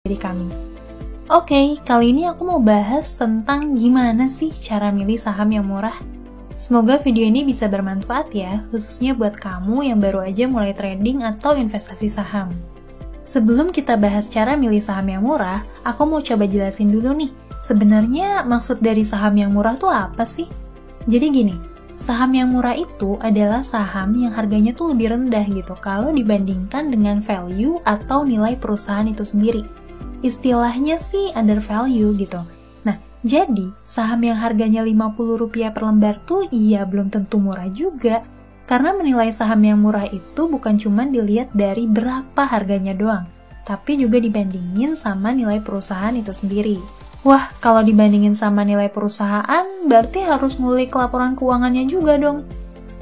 dari kami. Oke, kali ini aku mau bahas tentang gimana sih cara milih saham yang murah. Semoga video ini bisa bermanfaat ya, khususnya buat kamu yang baru aja mulai trading atau investasi saham. Sebelum kita bahas cara milih saham yang murah, aku mau coba jelasin dulu nih, sebenarnya maksud dari saham yang murah tuh apa sih? Jadi gini, saham yang murah itu adalah saham yang harganya tuh lebih rendah gitu kalau dibandingkan dengan value atau nilai perusahaan itu sendiri. Istilahnya sih undervalue gitu. Nah, jadi saham yang harganya Rp50 per lembar tuh iya belum tentu murah juga. Karena menilai saham yang murah itu bukan cuma dilihat dari berapa harganya doang, tapi juga dibandingin sama nilai perusahaan itu sendiri. Wah, kalau dibandingin sama nilai perusahaan, berarti harus ngulik laporan keuangannya juga dong.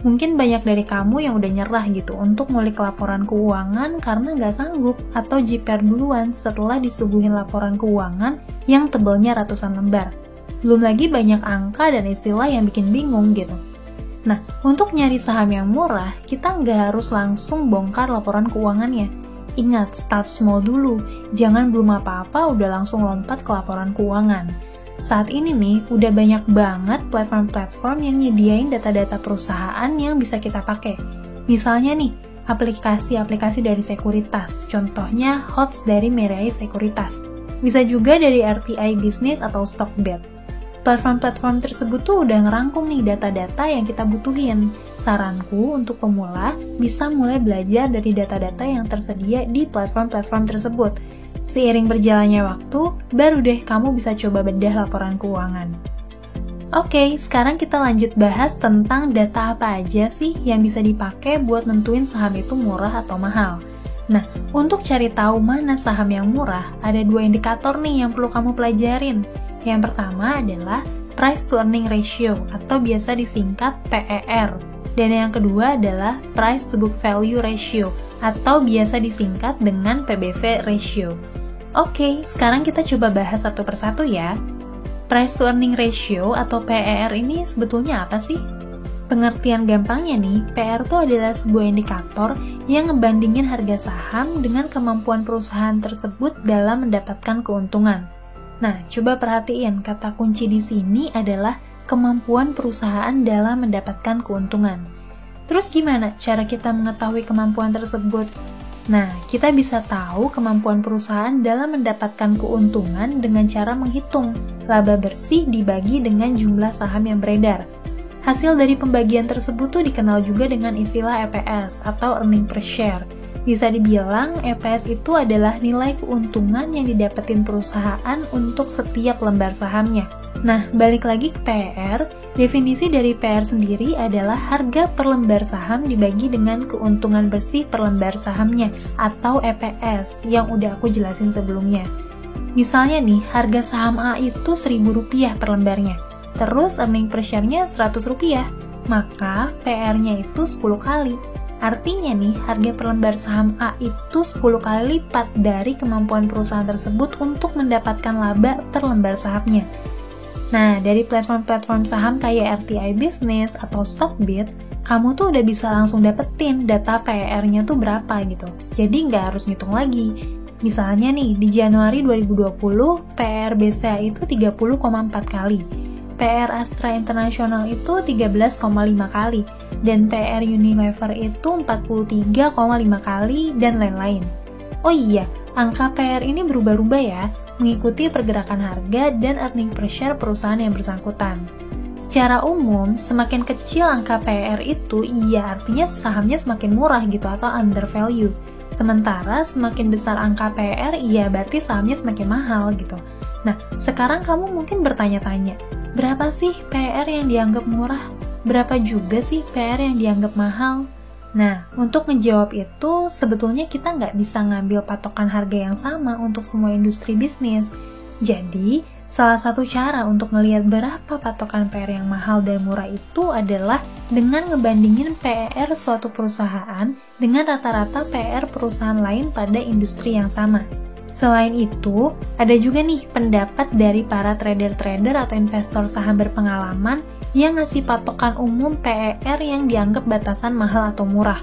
Mungkin banyak dari kamu yang udah nyerah gitu untuk ngulik laporan keuangan karena nggak sanggup atau jiper duluan setelah disuguhin laporan keuangan yang tebelnya ratusan lembar. Belum lagi banyak angka dan istilah yang bikin bingung gitu. Nah, untuk nyari saham yang murah, kita nggak harus langsung bongkar laporan keuangannya. Ingat, start small dulu, jangan belum apa-apa udah langsung lompat ke laporan keuangan. Saat ini nih, udah banyak banget platform-platform yang nyediain data-data perusahaan yang bisa kita pakai. Misalnya nih, aplikasi-aplikasi dari sekuritas, contohnya HOTS dari Mirae Sekuritas. Bisa juga dari RTI Business atau Stockbit. Platform-platform tersebut tuh udah ngerangkum nih data-data yang kita butuhin. Saranku untuk pemula bisa mulai belajar dari data-data yang tersedia di platform-platform tersebut. Seiring berjalannya waktu, baru deh kamu bisa coba bedah laporan keuangan. Oke, sekarang kita lanjut bahas tentang data apa aja sih yang bisa dipakai buat nentuin saham itu murah atau mahal. Nah, untuk cari tahu mana saham yang murah, ada 2 indikator nih yang perlu kamu pelajarin. Yang pertama adalah Price to Earning Ratio atau biasa disingkat PER. Dan yang kedua adalah Price to Book Value Ratio atau biasa disingkat dengan PBV Ratio. Oke, sekarang kita coba bahas satu persatu ya. Price to Earning Ratio atau PER ini sebetulnya apa sih? Pengertian gampangnya nih, PER itu adalah sebuah indikator yang ngebandingin harga saham dengan kemampuan perusahaan tersebut dalam mendapatkan keuntungan. Nah, coba perhatiin, kata kunci di sini adalah kemampuan perusahaan dalam mendapatkan keuntungan. Terus gimana cara kita mengetahui kemampuan tersebut? Nah, kita bisa tahu kemampuan perusahaan dalam mendapatkan keuntungan dengan cara menghitung laba bersih dibagi dengan jumlah saham yang beredar. Hasil dari pembagian tersebut tuh dikenal juga dengan istilah EPS atau Earning Per Share. Bisa dibilang, EPS itu adalah nilai keuntungan yang didapetin perusahaan untuk setiap lembar sahamnya. Nah, balik lagi ke PER, definisi dari PER sendiri adalah harga per lembar saham dibagi dengan keuntungan bersih per lembar sahamnya, atau EPS, yang udah aku jelasin sebelumnya. Misalnya nih, harga saham A itu Rp1.000 per lembarnya, terus earning per share-nya Rp100, maka PER-nya itu 10 kali. Artinya nih, harga per lembar saham A itu 10 kali lipat dari kemampuan perusahaan tersebut untuk mendapatkan laba per lembar sahamnya. Nah, dari platform-platform saham kayak RTI Business atau Stockbit, kamu tuh udah bisa langsung dapetin data PER-nya tuh berapa gitu. Jadi nggak harus ngitung lagi. Misalnya nih, di Januari 2020, PER BCA itu 30,4 kali. PER Astra International itu 13,5 kali, dan PER Unilever itu 43,5 kali, dan lain-lain. Oh iya, angka PER ini berubah-ubah ya, mengikuti pergerakan harga dan earning per share perusahaan yang bersangkutan. Secara umum, semakin kecil angka PER itu, iya artinya sahamnya semakin murah gitu atau undervalue. Sementara semakin besar angka PER, iya berarti sahamnya semakin mahal gitu. Nah, sekarang kamu mungkin bertanya-tanya, berapa sih PER yang dianggap murah? Berapa juga sih PER yang dianggap mahal? Nah, untuk ngejawab itu, sebetulnya kita nggak bisa ngambil patokan harga yang sama untuk semua industri bisnis. Jadi, salah satu cara untuk ngelihat berapa patokan PER yang mahal dan murah itu adalah dengan ngebandingin PER suatu perusahaan dengan rata-rata PER perusahaan lain pada industri yang sama. Selain itu, ada juga nih pendapat dari para trader-trader atau investor saham berpengalaman yang ngasih patokan umum PER yang dianggap batasan mahal atau murah.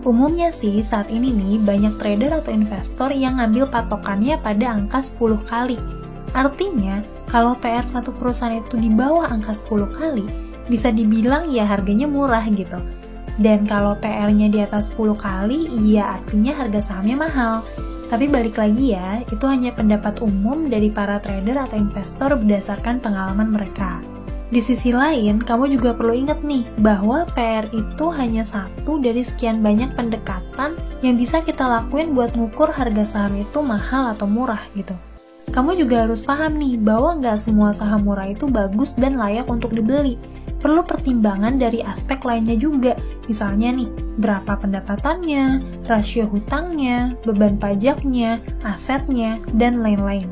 Umumnya sih saat ini nih banyak trader atau investor yang ngambil patokannya pada angka 10 kali. Artinya, kalau PR satu perusahaan itu di bawah angka 10 kali, bisa dibilang ya harganya murah gitu. Dan kalau PR-nya di atas 10 kali, ya artinya harga sahamnya mahal. Tapi balik lagi ya, itu hanya pendapat umum dari para trader atau investor berdasarkan pengalaman mereka. Di sisi lain, kamu juga perlu ingat nih, bahwa PR itu hanya satu dari sekian banyak pendekatan yang bisa kita lakuin buat ngukur harga saham itu mahal atau murah gitu. Kamu juga harus paham nih, bahwa nggak semua saham murah itu bagus dan layak untuk dibeli. Perlu pertimbangan dari aspek lainnya juga, misalnya nih, berapa pendapatannya, rasio hutangnya, beban pajaknya, asetnya, dan lain-lain.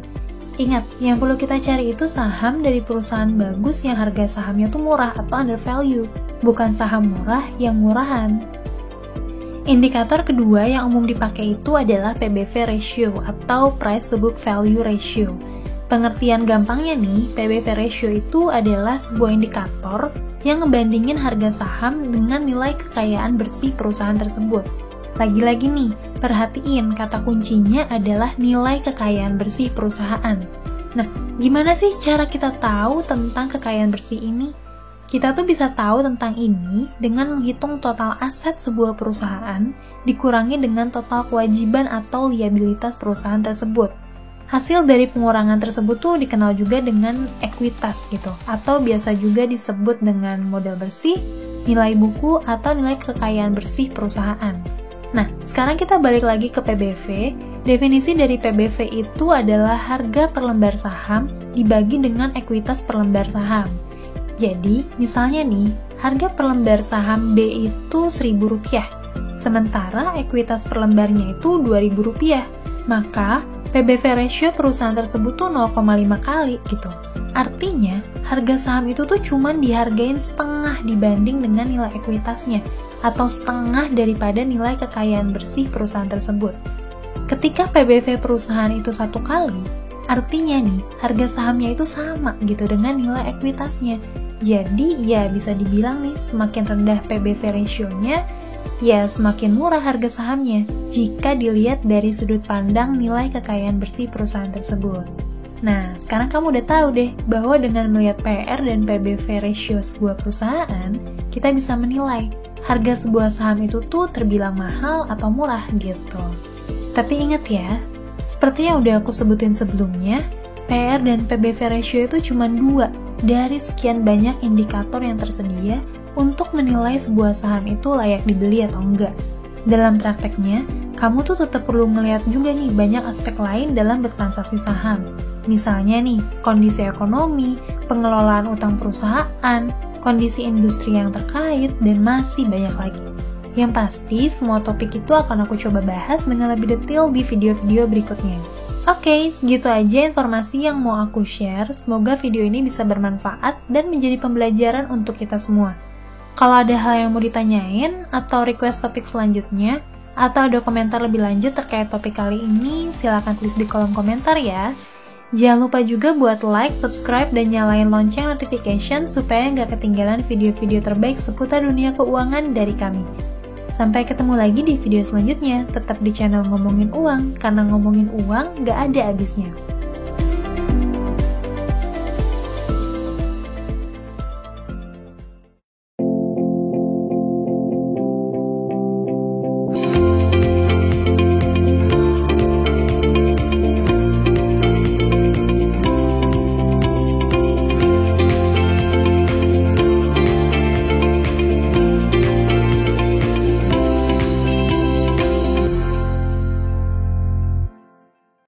Ingat, yang perlu kita cari itu saham dari perusahaan bagus yang harga sahamnya tuh murah atau under value, bukan saham murah yang murahan. Indikator kedua yang umum dipakai itu adalah PBV ratio atau Price to Book Value Ratio. Pengertian gampangnya nih, PBV ratio itu adalah sebuah indikator yang ngebandingin harga saham dengan nilai kekayaan bersih perusahaan tersebut. Lagi-lagi nih, perhatiin kata kuncinya adalah nilai kekayaan bersih perusahaan. Nah, gimana sih cara kita tahu tentang kekayaan bersih ini? Kita tuh bisa tahu tentang ini dengan menghitung total aset sebuah perusahaan dikurangi dengan total kewajiban atau liabilitas perusahaan tersebut. Hasil dari pengurangan tersebut tuh dikenal juga dengan ekuitas gitu, atau biasa juga disebut dengan modal bersih, nilai buku, atau nilai kekayaan bersih perusahaan. Nah, sekarang kita balik lagi ke PBV. Definisi dari PBV itu adalah harga per lembar saham dibagi dengan ekuitas per lembar saham. Jadi, misalnya nih, harga per lembar saham D itu Rp1.000, sementara ekuitas per lembarnya itu Rp2.000. Maka, PBV ratio perusahaan tersebut tuh 0,5 kali gitu. Artinya, harga saham itu tuh cuman dihargain setengah dibanding dengan nilai ekuitasnya, atau setengah daripada nilai kekayaan bersih perusahaan tersebut. Ketika PBV perusahaan itu 1 kali, artinya nih, harga sahamnya itu sama gitu dengan nilai ekuitasnya. Jadi, ya bisa dibilang nih, semakin rendah PBV ratio-nya, ya semakin murah harga sahamnya, jika dilihat dari sudut pandang nilai kekayaan bersih perusahaan tersebut. Nah, sekarang kamu udah tahu deh, bahwa dengan melihat PR dan PBV ratio sebuah perusahaan, kita bisa menilai harga sebuah saham itu tuh terbilang mahal atau murah gitu. Tapi ingat ya, seperti yang udah aku sebutin sebelumnya, PR dan PBV ratio itu cuma 2 dari sekian banyak indikator yang tersedia untuk menilai sebuah saham itu layak dibeli atau enggak. Dalam prakteknya, kamu tuh tetap perlu ngeliat juga nih banyak aspek lain dalam bertransaksi saham. Misalnya nih, kondisi ekonomi, pengelolaan utang perusahaan, kondisi industri yang terkait, dan masih banyak lagi. Yang pasti, semua topik itu akan aku coba bahas dengan lebih detail di video-video berikutnya. Oke, segitu aja informasi yang mau aku share. Semoga video ini bisa bermanfaat dan menjadi pembelajaran untuk kita semua. Kalau ada hal yang mau ditanyain, atau request topik selanjutnya, atau ada komentar lebih lanjut terkait topik kali ini, silakan tulis di kolom komentar ya. Jangan lupa juga buat like, subscribe, dan nyalain lonceng notification supaya nggak ketinggalan video-video terbaik seputar dunia keuangan dari kami. Sampai ketemu lagi di video selanjutnya, tetap di channel Ngomongin Uang, karena ngomongin uang nggak ada habisnya.